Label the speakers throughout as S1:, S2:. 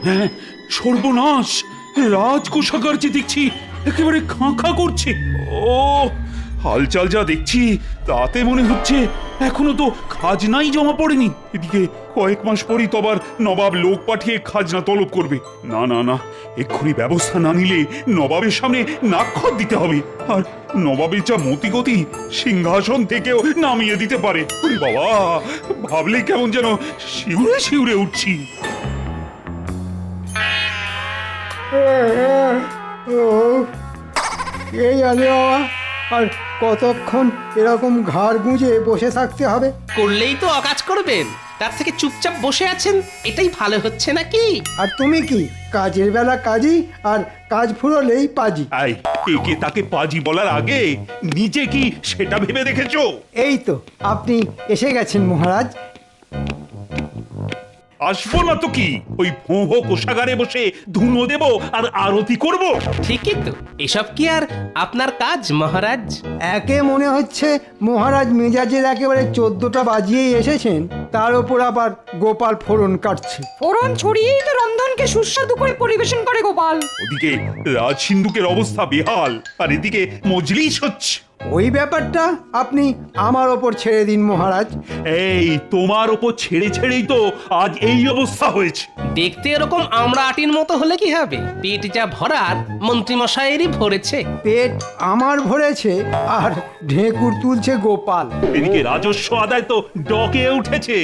S1: হ্যাঁ, সর্বনাশ! রাজকোষাগার যে দেখছি একেবারে খাঁ খাঁ করছে। ও, হালচাল যা দেখছি তাতে মনে হচ্ছে এখনো তো খাজনাই জমা পড়েনি। এদিকে কয়েক মাস পরই তো আবার নবাব লোক পাঠিয়ে খাজনা তলব করবে। না না না, এক্ষুনি ব্যবস্থা না নিলে নবাবের সামনে নাকখত দিতে হবে। আর নবাবের যা মতিগতি, সিংহাসন থেকেও নামিয়ে দিতে পারে। ওরে বাবা, ভাবলে কেমন যেন শিউরে শিউরে উঠছি।
S2: এই আলে বাবা, আর কতক্ষণ এরকম ঘাড় গুঁজে বসে থাকতে হবে?
S3: করলেই তো অকাজ করবেন, তার থেকে চুপচাপ বসে আছেন এটাই ভালো হচ্ছে নাকি?
S2: আর তুমি কি কাজের বেলা কাজই, আর কাজ ফুরলেই পাজি।
S1: আই, একে তাকে পাজি বলার আগে নিজে কি সেটা ভেবে দেখেছো?
S2: এই তো আপনি এসে গেছেন মহারাজ।
S1: আসবো না তো কি, ওই ভোঁ ভোঁ কোষাগারে বসে ধুনো দেব আর আরতি করব।
S3: ঠিকই তো, এসব কি আর আপনার কাজ মহারাজ?
S2: একে মনে হচ্ছে মহারাজ মেজাজের একেবারে 14টা বাজিয়েই এসেছেন, তার ওপর আবার গোপাল ফোড়ন কাটছে।
S4: ফোড়ন ছড়িয়েই তো রন্ধনকে সুস্বাদু করে পরিবেশন করে গোপাল।
S1: ওদিকে রাজ সিন্ধুকের অবস্থা বেহাল, আর এদিকে মজলিস হচ্ছে।
S2: ওই ব্যাপারটা আপনি আমার ওপর ছেড়ে দিন মহারাজ।
S1: এই তোমার ওপর ছেড়ে ছেড়েই তো আজ এই অবস্থা হয়েছে।
S3: দেখতে এরকম আমরা আটির মতো হলে কি হবে? পেট যা ভরার মন্ত্রীমশাইয়েরই ভরেছে।
S2: পেট আমার ভরেছে, আর ঢেকুর তুলছে গোপাল।
S1: এদিকে রাজস্ব আদায় তো ডকে উঠেছে।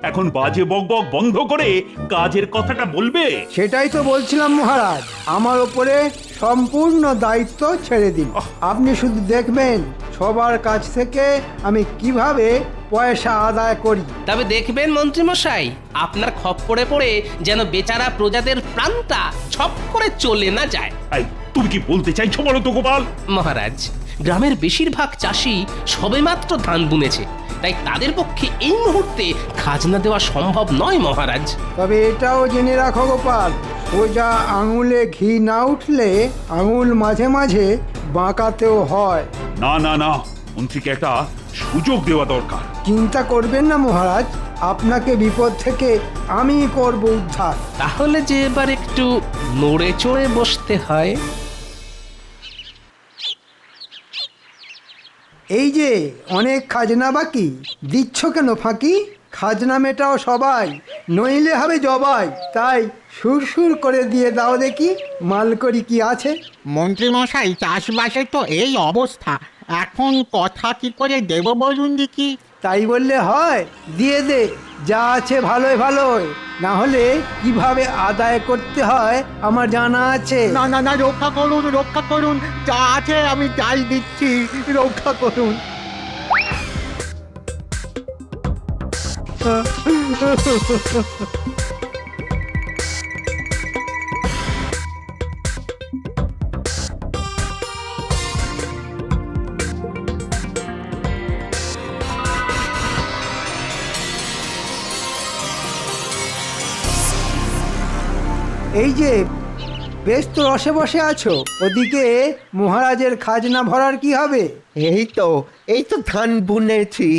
S1: এখন বাজে বকবক বন্ধ করে কাজের কথাটা বলবে।
S2: সেটাই তো বলছিলাম মহারাজ, আমার ওপরে সম্পূর্ণ দায়িত্ব ছেড়ে দিন। আপনি শুধু দেখবেন সবার কাছ থেকে আমি কিভাবে পয়সা আদায় করি।
S3: তবে দেখবেন মন্ত্রীমশাই, আপনার খপ্পরে পড়ে যেন বেচারা প্রজাদের প্রাণটা ছপ করে চলে না যায়।
S1: এই, তুমি কি বলতে চাইছো বলো তো গোপাল?
S3: মহারাজ, গ্রামের বেশিরভাগ চাষি সবেমাত্র ধান বুনেছে, তাই তাদের পক্ষে এই মুহূর্তে খাজনা দেওয়া সম্ভব নয় মহারাজ।
S2: তবে এটাও জেনে রাখো গোপাল, সোজা আঙুলে ঘি না উঠলে আঙুল মাঝে মাঝে বাঁকাতেও হয়।
S1: না না না, মন্ত্রীকে একটা সুযোগ দেওয়া দরকার।
S2: চিন্তা করবেন না মহারাজ, আপনাকে বিপদ থেকে আমি করব উদ্ধার।
S3: তাহলে যে এবার একটু নড়ে চড়ে বসতে হয়।
S2: এই যে অনেক খাজনা বাকি, দিচ্ছ কেন ফাঁকি? খাজনা মেটাও সবাই, নইলে হবে জবাই। তাই সুরসুর করে দিয়ে দাও দেখি মালকড়ি কি আছে।
S5: মন্ত্রীমশাই, চাষবাসে তো এই অবস্থা, এখন কথা কি করে দেব বলুন দেখি?
S2: তাই বললে হয়? দিয়ে দে, যা আছে ভালোই ভালোই, না হলে কিভাবে আদায় করতে হয় আমার জানা আছে।
S5: না না না, রক্ষা করুন, রক্ষা করুন, যা আছে আমি তাই দিচ্ছি, রক্ষা করুন।
S2: এই যে বেশ তো রসে বসে আছো, ওদিকে মহারাজের খাজনা ভরার কি হবে?
S6: এই তো ধান বুনেছি,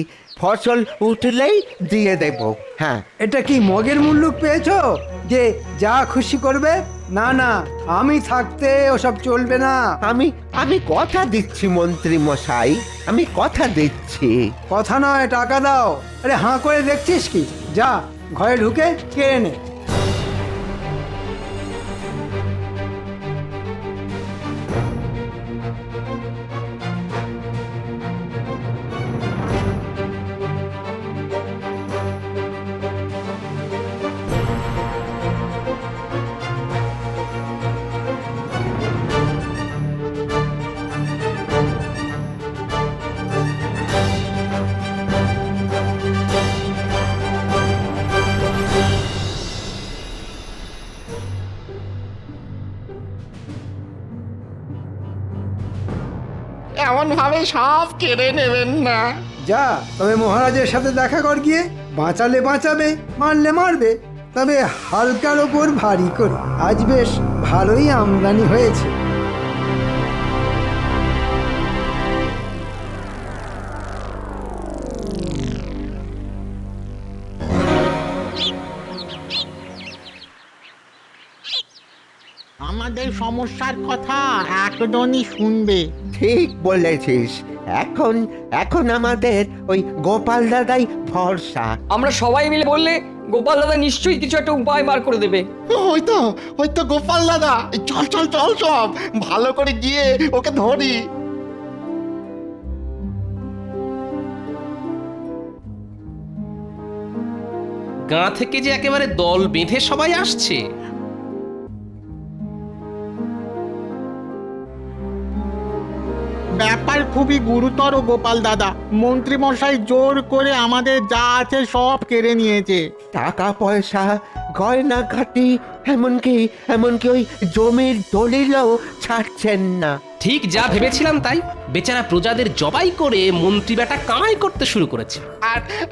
S6: ফসল উঠলেই দিয়ে দেব। হ্যাঁ,
S2: এটা কি মগের মুল্লুক পেয়েছো যে যা খুশি করবে? না না, আমি থাকতে ওসব চলবে না।
S6: আমি আমি কথা দিচ্ছি মন্ত্রী মশাই, আমি কথা দিচ্ছি।
S2: কথা নয়, টাকা দাও। আরে হাঁ করে দেখছিস কি? যা ঘরে ঢুকে কেড়ে নে।
S5: এমন ভাবে সব কেড়ে নেবেন না।
S2: যা, তবে মহারাজের সাথে দেখা কর গিয়ে। বাঁচালে বাঁচাবে, মারলে মারবে, তবে হালকার ওপর ভারী করে। আজ বেশ ভালোই আমদানি হয়েছে।
S5: আমাদের সমস্যার কথা একজনই শুনবে।
S6: ঠিক বলেছিস। এখন এখন আমাদের ওই গোপাল দাদাই ভরসা।
S4: আমরা সবাই মিলে বললে গোপাল দাদা নিশ্চয়ই কিছু একটা উপায় বার করে দেবে।
S7: ওই তো গোপাল দাদা, চল চল চল সব ভালো করে গিয়ে ওকে ধরি।
S3: গাঁ থেকে যে একেবারে দল বেঁধে সবাই আসছে।
S5: ব্যাপার খুবই গুরুতর গোপাল দাদা। মন্ত্রী মশাই জোর করে আমাদের যা আছে সব কেড়ে নিয়েছে।
S6: টাকা পয়সা, গয়না ঘাটি, এমনকি এমনকি ওই জমির দলিলও ছাড়ছেন না।
S3: ঠিক যা ভেবেছিলাম তাই। বেচারা প্রজাদের জবাই করে মন্ত্রী বেটা কামাই করতে শুরু করেছে।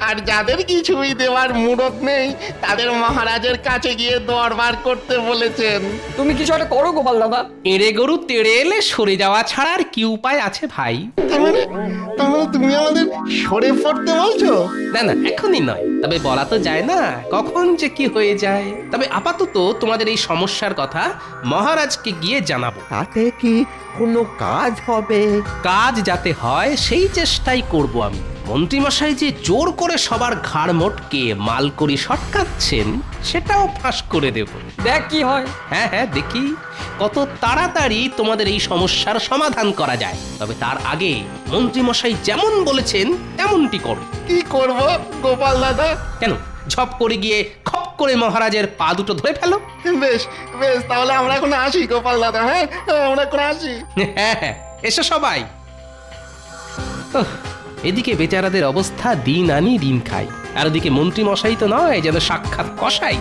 S7: আর যাদের কিছুই দেওয়ার মুরত নেই তাদের মহারাজের কাছে গিয়ে দরবার করতে বলেছেন।
S4: তুমি কিছু একটা করো গোপাল দাদা।
S3: এড়ে গরু তেড়ে এলে সরে যাওয়া ছাড়া আর কি উপায় আছে ভাই?
S7: তার মানে তুমি আমাদের সরে পড়তে বলছো?
S3: না না, এখনই নয়, তবে বলা তো যায় না কখন যে কি হয়ে যায়। তবে আপাতত তোমাদের এই সমস্যার কথা মহারাজকে গিয়ে জানাবো।
S6: তাতে কি কোনো কাজ হবে?
S3: কাজ যাতে হয় সেই চেষ্টাই করব আমি। মন্ত্রীমশাই যে জোর করে সবার ঘাড় মোটকে মালকড়ি সটকাচ্ছেন সেটাও ফাঁস করে দেব।
S4: দেখ কি হয়।
S3: হ্যাঁ হ্যাঁ, দেখি কত তাড়াতাড়ি তোমাদের এই সমস্যার সমাধান করা যায়। তবে তার আগে মন্ত্রীমশাই যেমন বলেছেন তেমনটি করো।
S7: কি করব গোপাল দাদা?
S3: কেন, ঝপ করে গিয়ে খপ করে মহারাজের পা দুটো ধরে ফেলো।
S7: বেশ বেশ, তাহলে আমরা এখন আসি গোপাল দাদা। হ্যাঁ, আমরা এখন আসি।
S3: হ্যাঁ হ্যাঁ, এসো সবাই। উফ, এদিকে বেচারাদের অবস্থা দিন আনি দিন খাই, আর ওদিকে মন্ত্রী মশাই তো নয় যেন সাক্ষাৎ কসাই।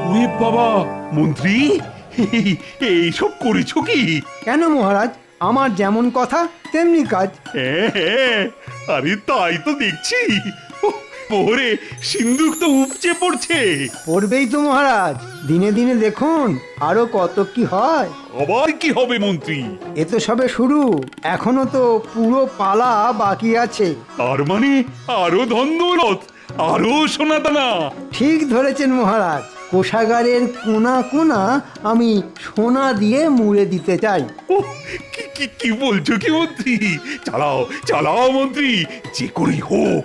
S1: ওরে বাবা, মন্ত্রী এইসব করেছো কি?
S2: কেন মহারাজ, আমার যেমন কথা তেমনি কাজ।
S1: হ্যাঁ, আরে তাই তো দেখছি। পরে সিন্ধুক তো উপচে পড়ছে।
S2: পড়বেই তো মহারাজ, দিনে দিনে দেখুন আরো কত কি হয়।
S1: আবার কি হবে মন্ত্রী?
S2: এ তো সবে শুরু, এখনো তো পুরো পালা বাকি আছে।
S1: তার মানে আরো ধন দৌলত, আরো সোনা দানা।
S2: ঠিক ধরেছেন মহারাজ, কোষাগারের কোনা কোনা আমি সোনা দিয়ে মুড়ে দিতে চাই।
S1: ওহ, কি কি কি বলছো কি মন্ত্রী? চালাও চালাও মন্ত্রী, যে করেই হোক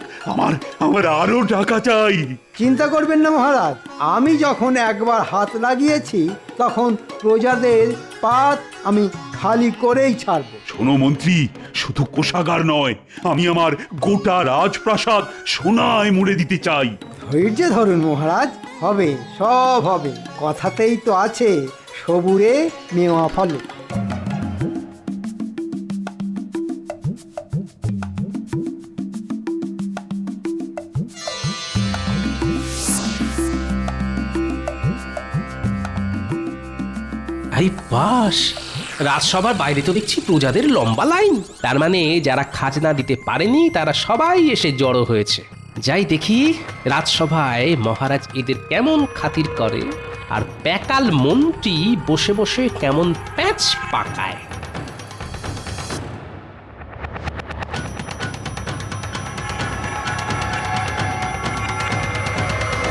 S1: আমার আরো টাকা চাই।
S2: চিন্তা করবেন না মহারাজ, আমি যখন একবার হাত লাগিয়েছি তখন প্রজাদের পাত আমি খালি করেই ছাড়ব।
S1: শোনো মন্ত্রী, শুধু কোষাগার নয়, আমি আমার গোটা রাজপ্রাসাদ সোনায় মুড়ে দিতে চাই।
S2: ধৈর্য ধরুন মহারাজ, হবে সব হবে। কথাতেই তো আছে সবুরে মেওয়া ফলে।
S3: আরে বাস, রাজসভার বাইরে তো দেখছি প্রজাদের লম্বা লাইন। তার মানে যারা খাজনা দিতে পারেনি তারা সবাই এসে জড়ো হয়েছে। যাই দেখি রাজসভায় মহারাজ এদের কেমন খাতির করে, আর প্যাকাল মন্ত্রী বসে বসে কেমন প্যাঁচ পাকায়।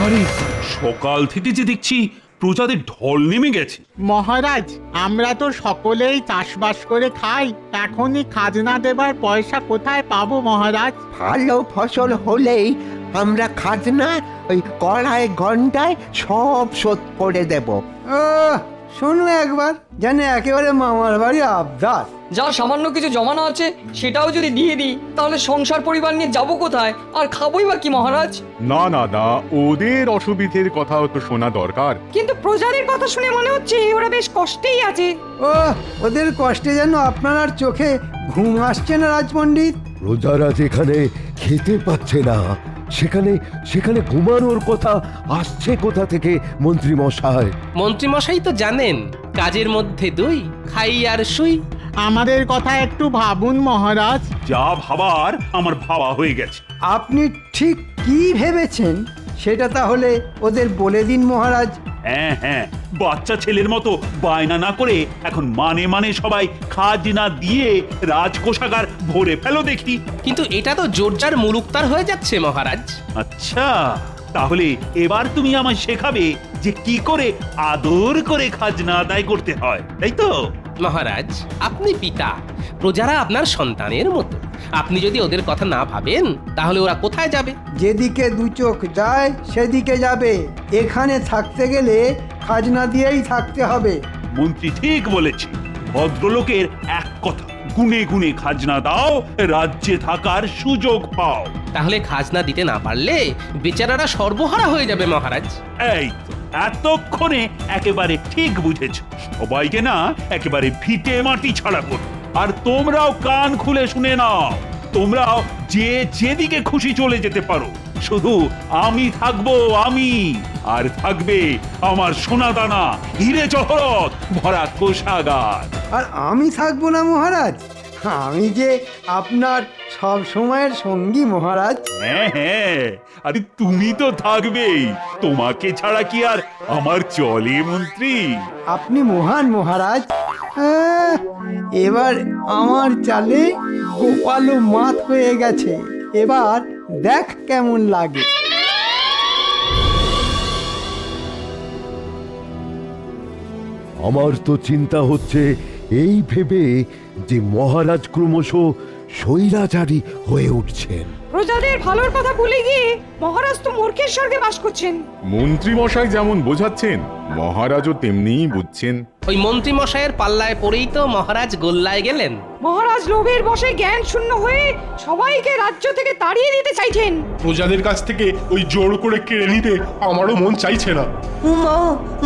S1: আরে সকাল থেকে যে দেখছি প্রজাদের ঢল নেমে গেছে।
S5: মহারাজ, আমরা তো সকলেই চাষবাস করে খাই, এখনই খাজনা দেবার পয়সা কোথায় পাবো মহারাজ?
S6: ভালো ফসল হলেই আমরা খাজনা ওই কড়াই ঘন্টায় সব শোধ করে দেব।
S2: শোনো একবার, জানে একেবারে মামার বাড়ি আবদার।
S4: যা সামান্য কিছু জমানো আছে সেটাও যদি দিয়ে দিই তাহলে সংসার পরিবার নিয়ে যাবো কোথায়, আর খাবোই বা কি মহারাজ?
S8: না না না, ওদের অসুবিধের কথাও তো শোনা দরকার।
S4: কিন্তু প্রজাদের কথা শুনে মনে হচ্ছে ওরা বেশ কষ্টেই আছে।
S2: ও, ওদের কষ্টে যেন আপনার আর চোখে ঘুম আসছে না রাজপণ্ডিত।
S9: প্রজারা যেখানে খেতে পাচ্ছে না সেখানে সেখানে ঘুমানোর কথা আসছে কোথা থেকে মন্ত্রী মশাই?
S3: মন্ত্রী মশাই তো জানেন, কাজের মধ্যে দুই, খাই আর শুই।
S5: আমাদের কথা একটু ভাবুন মহারাজ।
S1: যা ভাবার আমার ভাবা হয়ে গেছে।
S2: আপনি ঠিক কি ভেবেছেন সেটা তাহলে ওদের বলে দিন মহারাজ।
S1: হ্যাঁ হ্যাঁ, বাচ্চা ছেলের মতো বায়না না করে এখন মানে মানে সবাই খাজনা দিয়ে রাজকোষাগার ভরে ফেলো দেখি।
S3: কিন্তু এটা তো জোরজার মুলুকতার হয়ে যাচ্ছে মহারাজ।
S1: আচ্ছা, তাহলে এবার তুমি আমায় শেখাবে যে কি করে আদর করে খাজনা আদায় করতে হয়, তাই তো?
S3: মহারাজ, আপনি পিতা, প্রজারা আপনার সন্তানের মতো। আপনি যদি ওদের কথা না ভাবেন তাহলে ওরা কোথায় যাবে?
S2: যেদিকে দু চোখ যায় সেদিকে যাবে। এখানে থাকতে গেলে খাজনা দিয়েই থাকতে হবে।
S1: মন্ত্রী ঠিক বলেছে। ভদ্রলোকের এক কথা, গুনে গুনে খাজনা দাও, রাজ্যে থাকার সুযোগ পাও।
S3: তাহলে খাজনা দিতে না পারলে বেচারারা সর্বহারা হয়ে যাবে মহারাজ।
S1: এই তো, এতক্ষণে একেবারে ঠিক বুঝেছ। সবাইকে না একেবারে ভিটে মাটি ছাড়া করো। আর তোমরাও কান খুলে শুনে নাও, তোমরাও যে যেদিকে খুশি চলে যেতে পারো, শুধু আমি থাকবো, আমি আর থাকবে আমার সোনাদানা হিরে জহরত ভরা কোষাগার।
S2: আর আমি থাকবো না মহারাজ? আমি যে আপনার সব সময়ের সঙ্গী মহারাজ।
S1: হ্যাঁ হ্যাঁ, আরে তুমি তো থাকবেই, তোমাকে ছাড়া কি আর আমার চলে মন্ত্রী?
S2: আপনি মহান মহারাজ। এবার আমার চালে গোপালও মাত হয়ে গেছে। এবার দেখ কেমন লাগে।
S9: আমার তো চিন্তা হচ্ছে এই ভেবে যে মহারাজ ক্রমশ স্বৈরাচারী হয়ে উঠছেন।
S10: প্রজাদের ভালোর কথা ভুলে গিয়ে মহারাজ তো মূর্খের স্বর্গে বাস করছেন।
S8: মন্ত্রী মশাই যেমন বোঝাচ্ছেন মহারাজও তেমনিই বুঝছেন।
S3: ওই মন্ত্রী মশাইয়ের পাল্লায় পড়েই তো মহারাজ গোল্লায় গেলেন।
S10: মহারাজ লোভের বশে জ্ঞান শূন্য হয়ে সবাইকে রাজ্য থেকে তাড়িয়ে দিতে চাইছেন।
S11: প্রজাদের কাছ থেকে ওই জোর করে কেড়ে নিতে আমারও মন চাইছে না।
S12: উমা,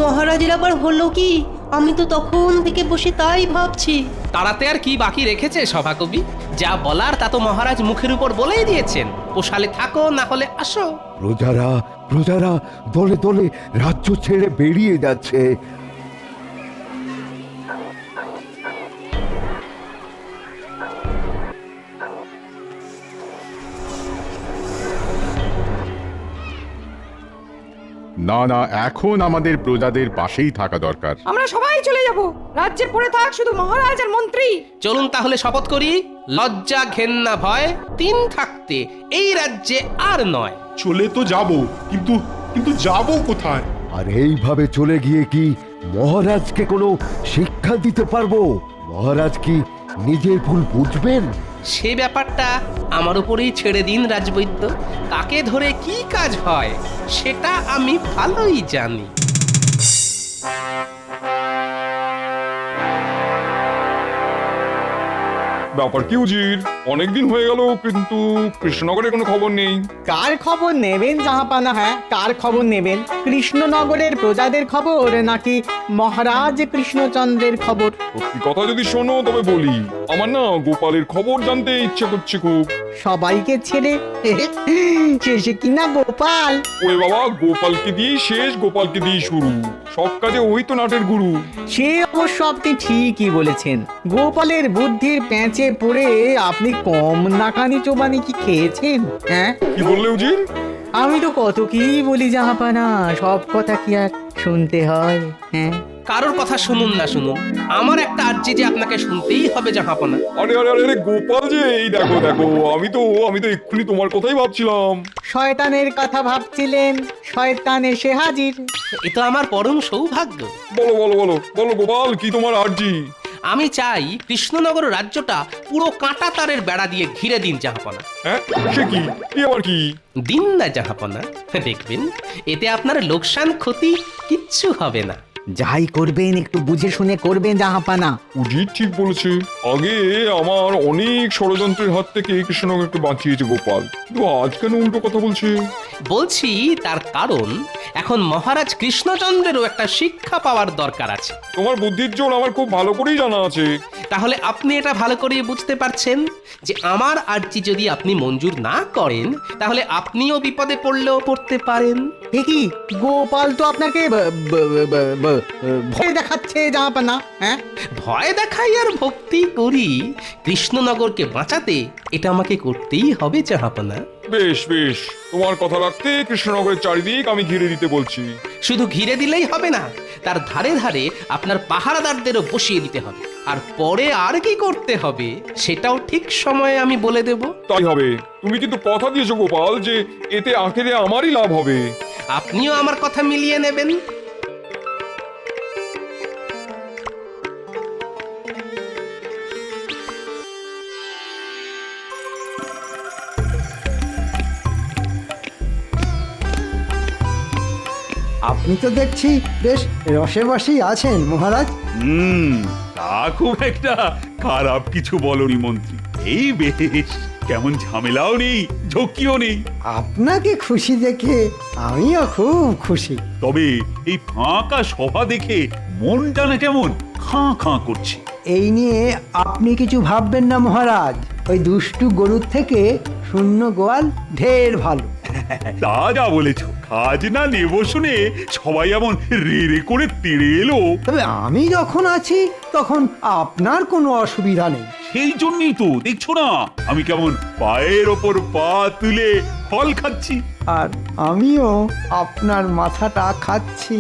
S12: মহারাজের আবার হলো কি? আমি তো তখন থেকে বসে তাই ভাবছি।
S3: তাড়াতে আর কি বাকি রেখেছে সভাকবি? যা বলার তা তো মহারাজ মুখের উপর বলেই দিয়েছেন। পোষালে থাকো, না হলে আসো।
S9: প্রজারা দলে দলে রাজ্য ছেড়ে বেরিয়ে যাচ্ছে।
S8: না না, এখন আমাদের প্রজাদের পাশেই থাকা দরকার।
S10: আমরা সবাই চলে যাব। রাজ্যে পড়ে থাক শুধু মহারাজ আর মন্ত্রী।
S3: চলুন তাহলে শপথ করি, লজ্জা ঘেন্না ভয় তিন থাকতে এই রাজ্যে আর নয়।
S11: চলে তো যাব, কিন্তু কিন্তু যাব কোথায়?
S9: আর এইভাবে চলে গিয়ে কি মহারাজকে কোনো শিক্ষা দিতে পারবো? মহারাজ কি নিজের ভুল বুঝবেন?
S3: সে ব্যাপারটা আমার উপরেই ছেড়ে দিন রাজবৈদ্য। কাকে ধরে কি কাজ হয় সেটা আমি ভালোই জানি।
S11: ব্যাপার কি উজির? অনেকদিন হয়ে গেল কিন্তু কৃষ্ণনগরের কোনো খবর নেই।
S5: কার খবর নেবেন জাহাপানা? হ্যাঁ, কার খবর নেবেন? কৃষ্ণনগরের প্রজাদের খবর নাকি মহারাজ কৃষ্ণচন্দ্রের খবর?
S11: সত্যি কথা যদি শোনো তবে বলি, আমার না গোপালের খবর জানতে ইচ্ছে করছে খুব।
S5: সবাইকে ছেড়ে শেষে কিনা গোপাল?
S11: ওরে বাবা, গোপালকে দিয়ে শেষ, গোপালকে দিয়ে শুরু, সব কাজে ওই তো নাটের গুরু।
S5: সে অবশ্য আপনি ঠিকই বলেছেন। গোপালের বুদ্ধির প্যাঁচে পড়ে আপনি কম নাকানি চোবানি কি খেয়েছেন? হ্যাঁ,
S11: কি বললে উজির?
S5: আমি তো কত কি বলি জাহাপানা, সব কথা কি আর শুনতে হয়? হ্যাঁ,
S3: কারোর কথা শুনুন না শুনুন, আমার একটা আর্জি যে আপনাকে শুনতেই হবে জাহাপনা।
S11: আরে আরে আরে, গোপাল যে, এই দেখো দেখো, আমি তো এক্ষুনি তোমার কথাই ভাবছিলাম।
S5: শয়তানের কথা ভাবছিলেন, শয়তান এসে হাজির।
S3: এ তো আমার পরম সৌভাগ্য।
S11: বলো বলো বলো বলো গোপাল, কি তোমার আর্জি?
S3: আমি চাই কৃষ্ণনগর রাজ্যটা পুরো কাঁটা তারের বেড়া দিয়ে ঘিরে দিন জাহাপনা।
S11: হ্যাঁ, সে কি? আবার কি?
S3: দিন না জাহাপনা, দেখবেন এতে আপনার লোকসান ক্ষতি কিচ্ছু হবে না।
S5: যাই করবেন একটু বুঝে শুনে করবেন জাহাপানা।
S11: উজির ঠিক বলেছে। আগে আমার অনেক ষড়যন্ত্রের হাত থেকে কৃষ্ণনগরকে বাঁচিয়েছে গোপাল, কিন্তু আজ কেন উল্টো কথা বলছে?
S3: বলছি তার কারণ এখন মহারাজ কৃষ্ণচন্দ্রেরও একটা শিক্ষা পাওয়ার দরকার আছে।
S11: তোমার বুদ্ধির জোর আমার খুব ভালো করেই জানা আছে।
S3: তাহলে আপনি এটা ভালো করে বুঝতে পারছেন যে আমার আর্জি যদি আপনি মঞ্জুর না করেন তাহলে আপনিও বিপদে পড়লেও পড়তে পারেন।
S5: কি গোপাল তো আপনাকে ভয় দেখাচ্ছে জাহাপানা? হ্যাঁ,
S3: ভয় দেখাই আর ভক্তি করি, কৃষ্ণনগরকে বাঁচাতে এটা আমাকে করতেই হবে জাহাপনা।
S11: বেশ বেশ, তোমার কথা রাখতে কৃষ্ণনগরের চারিদিক আমি ঘিরে দিতে বলছি।
S3: শুধু ঘিরে দিলেই হবে না, তার ধারে ধারে আপনার পাহারাদারদেরও বসিয়ে দিতে হবে। আর পরে আর কি করতে হবে সেটাও ঠিক সময়ে আমি বলে দেব।
S11: তাই হবে। তুমি কিন্তু কথা দিয়েছো গোপাল যে এতে আখেরে আমারই লাভ হবে।
S3: আপনিও আমার কথা মিলিয়ে নেবেন।
S2: আপনি তো দেখছি বেশ রসে বসেই আছেন মহারাজ।
S1: তা খুব একটা খারাপ কিছু বলনি মন্ত্রী। এই বেশ, কেমন ঝামেলাও নেই, ঝক্কিও নেই।
S2: আপনাকে খুশি দেখে আমিও খুব খুশি।
S1: তবে এই ফাঁকা সভা দেখে মনটা না কেমন খাঁ খাঁ করছে।
S2: এই নিয়ে আপনি কিছু ভাববেন না মহারাজ, ওই দুষ্টু গরুর থেকে শূন্য গোয়াল ঢের ভালো।
S1: তা যা বলেছ, খাজনা নেব শুনে সবাই এমন রে রে করে তেড়ে এলো।
S2: তবে আমি যখন আছি তখন আপনার কোনো অসুবিধা নেই।
S1: সেই জন্যই তো দেখছো না আমি কেমন পায়ের ওপর পা তুলে ফল খাচ্ছি।
S2: আর আমিও আপনার মাথাটা খাচ্ছি।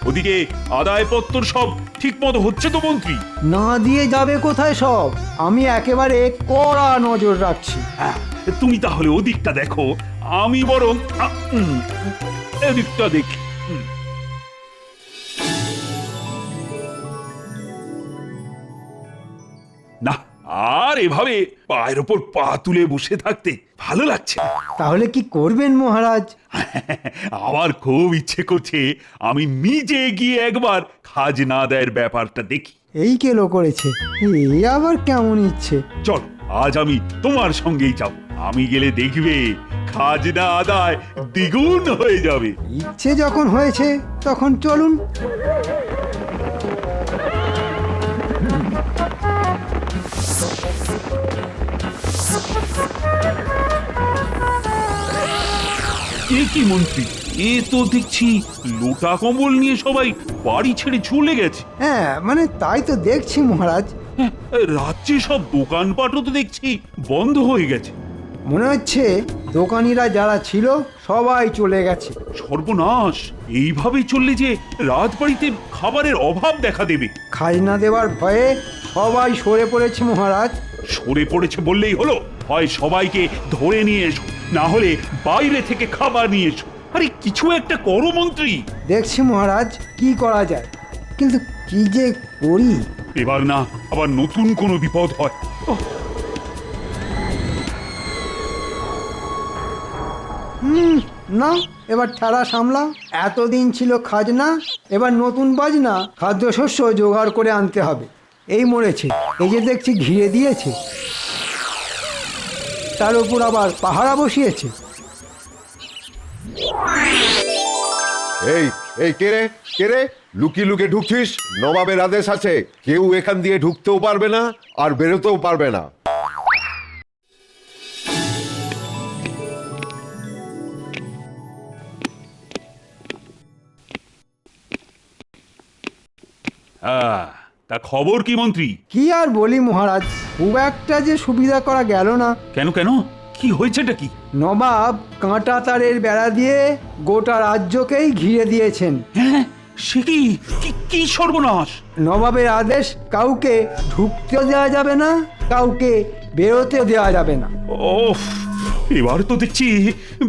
S1: ওদিকে আদায়পত্র সব ঠিক মতো হচ্ছে তো মন্ত্রী?
S2: না দিয়ে যাবে কোথায় সব, আমি একেবারে কড়া নজর রাখছি।
S1: হ্যাঁ, তুমি তাহলে ওদিকটা দেখো, আমি বরং এদিকটা দেখি। না, আর এভাবে পায়ের ওপর পা তুলে বসে থাকতে ভালো লাগছে না।
S2: তাহলে কি করবেন মহারাজ?
S1: আমার খুব ইচ্ছে করছে আমি নিজে গিয়ে একবার খাজনা আদায়ের ব্যাপারটা দেখি।
S2: এই কেলো করেছে, এই আবার কেমন ইচ্ছে?
S1: চল, আজ আমি তোমার সঙ্গেই যাব। আমি গেলে দেখবে খাজনা আদায় দ্বিগুণ হয়ে যাবে।
S2: ইচ্ছে যখন হয়েছে তখন চলুন।
S1: এ কি মন্ত্রী, এ তো দেখছি লোটা কম্বল নিয়ে সবাই বাড়ি ছেড়ে চলে গেছে।
S2: হ্যাঁ, মানে তাই তো দেখছি মহারাজ।
S1: হ্যাঁ, রাজ্যে সব দোকানপাটও তো দেখছি বন্ধ হয়ে গেছে।
S2: মনে হচ্ছে দোকানিরা যারা ছিল সবাই চলে গেছে।
S1: সর্বনাশ, এইভাবে চললে যে রাজবাড়িতে খাবারের অভাব দেখা দেবে।
S2: খাজনা দেওয়ার ভয়ে সবাই সরে পড়েছে মহারাজ।
S1: সরে পড়েছে বললেই হলো? হয় সবাইকে ধরে নিয়ে এসো, না হলে বাইরে থেকে খাবার নিয়ে এসো। আরে কিছু একটা করো মন্ত্রী।
S2: দেখছি মহারাজ কি করা যায়, কিন্তু কি যে করি।
S1: এবার না আবার নতুন কোনো বিপদ হয়।
S2: না, এবার ঠেলা সামলা। এতদিন ছিল খাজনা, এবার নতুন বাজনা খাদ্যশস্য জোগাড় করে আনতে হবে। এই মরেছে, এই যে দেখছি ঘিরে দিয়েছে, তার উপর আবার পাহারা বসিয়েছে।
S9: এই এই কে রে, কে রে? লুকিয়ে লুকিয়ে ঢুকছিস? নবাবের আদেশ আছে, কেউ এখান দিয়ে ঢুকতেও পারবে না আর বেরোতেও পারবে না।
S1: তা খবর কি মন্ত্রী?
S2: কি আর বলি মহারাজ, খুব একটা যে সুবিধা করা গেল না।
S1: কেন কেন, কি হয়েছেটা কি?
S2: নবাব কাঁটা তারের বেড়া দিয়ে গোটা রাজ্যকেই ঘিরে দিয়েছেন।
S1: হ্যাঁ, সে কি কি সর্বনাশ!
S2: নবাবের আদেশ, কাউকে ঢুকতেও দেওয়া যাবে না, কাউকে বেরোতেও দেওয়া যাবে না।
S1: ওফ, এবার তো দেখছি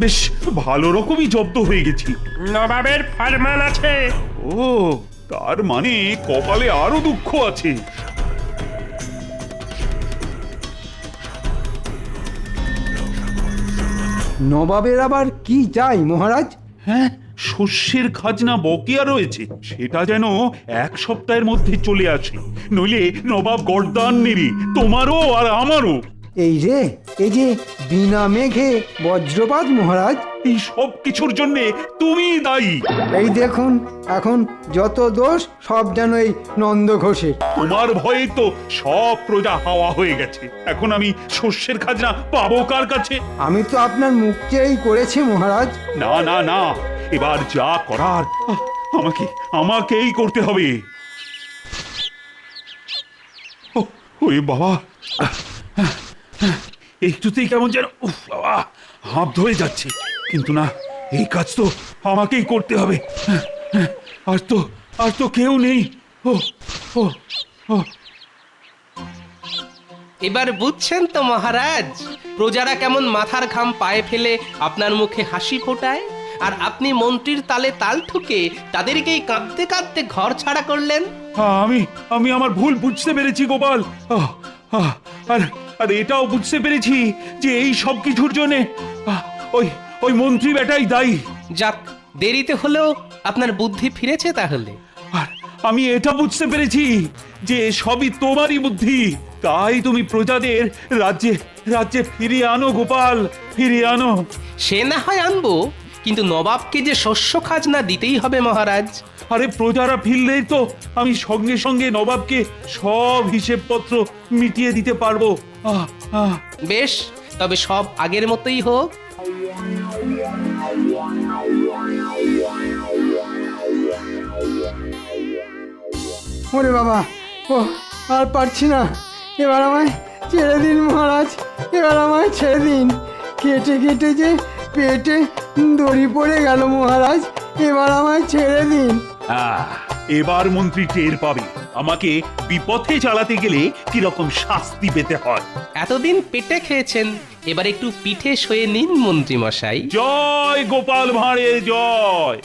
S1: বেশ ভালো রকমই জব্দ হয়ে গেছি।
S7: নবাবের ফরমান আছে।
S1: ও, তার মানে কপালে আরো দুঃখ আছে।
S2: নবাবের আবার কি চাই মহারাজ?
S1: হ্যাঁ, শস্যের খাজনা বকেয়া রয়েছে, সেটা যেন এক সপ্তাহের মধ্যে চলে আসে, নইলে নবাব গর্দান নেবে, তোমারও আর আমারও।
S2: এই যে বিনা মেঘে বজ্রপাত মহারাজ।
S1: এই সব কিছুর জন্য তুমি দায়ী।
S2: এই দেখুন, এখন যত দোষ সব যেন এই নন্দ ঘোষের।
S1: তোমার ভয়ে তো সব প্রজা হাওয়া হয়ে গেছে। এখন আমি শস্যের খাজনা পাবো কার কাছে?
S2: আমি তো আপনার মুখ চেয়েই করেছি মহারাজ।
S1: না না না, এবার যা করার আমাকেই করতে হবে। ওরে বাবা, একটুতেই কেমন যেন, উফ বাবা, হাঁপ ধরে যাচ্ছে, কিন্তু না, এই কাজ তো আমাকেই করতে হবে। আর তো কেউ নেই। ও ও ও
S3: এবার বুঝছেন তো মহারাজ, প্রজারা কেমন মাথার ঘাম পায়ে ফেলে আপনার মুখে হাসি ফোটায়, আর আপনি মন্ত্রীর তালে তাল ঠুকে তাদেরকেই কাঁদতে কাঁদতে ঘর ছাড়া করলেন।
S1: আমি আমার ভুল বুঝতে পেরেছি গোপাল। আর এটাও বুঝতে পেরেছি যে এই সব কিছুর জন্য ওই মন্ত্রী বেটাই দায়ী।
S3: যাক, দেরিতে হলেও আপনার বুদ্ধি ফিরেছে তাহলে।
S1: আর আমি এটা বুঝতে পেরেছি যে সবই তোমারই বুদ্ধি, তাই তুমি প্রজাদের রাজ্যে ফিরিয়ে আনো গোপাল, ফিরিয়ে আনো।
S3: সে না হয় আনবো, কিন্তু নবাবকে যে শস্য খাজনা দিতেই হবে মহারাজ।
S1: আরে প্রজারা ফিরলেই তো আমি সঙ্গে সঙ্গে নবাবকে সব হিসেবপত্র মিটিয়ে দিতে পারবো।
S3: বেশ, তবে সব আগের মতোই হোক।
S2: ওরে বাবা, ও আর পারছি না, এবার আমায় ছেড়ে দিন মহারাজ, এবার আমায় ছেড়ে দিন। কেটে কেটে যে পেটে দড়ি পড়ে গেল মহারাজ, এবার আমায় ছেড়ে দিন।
S1: এবার মন্ত্রী টের পাবে আমাকে বিপথে চালাতে গেলে কিরকম শাস্তি পেতে হয়।
S3: এতদিন পেটে খেয়েছেন, এবার একটু পিঠে শুয়ে নিন মন্ত্রী মশাই।
S1: জয় গোপাল ভাঁড়ের জয়।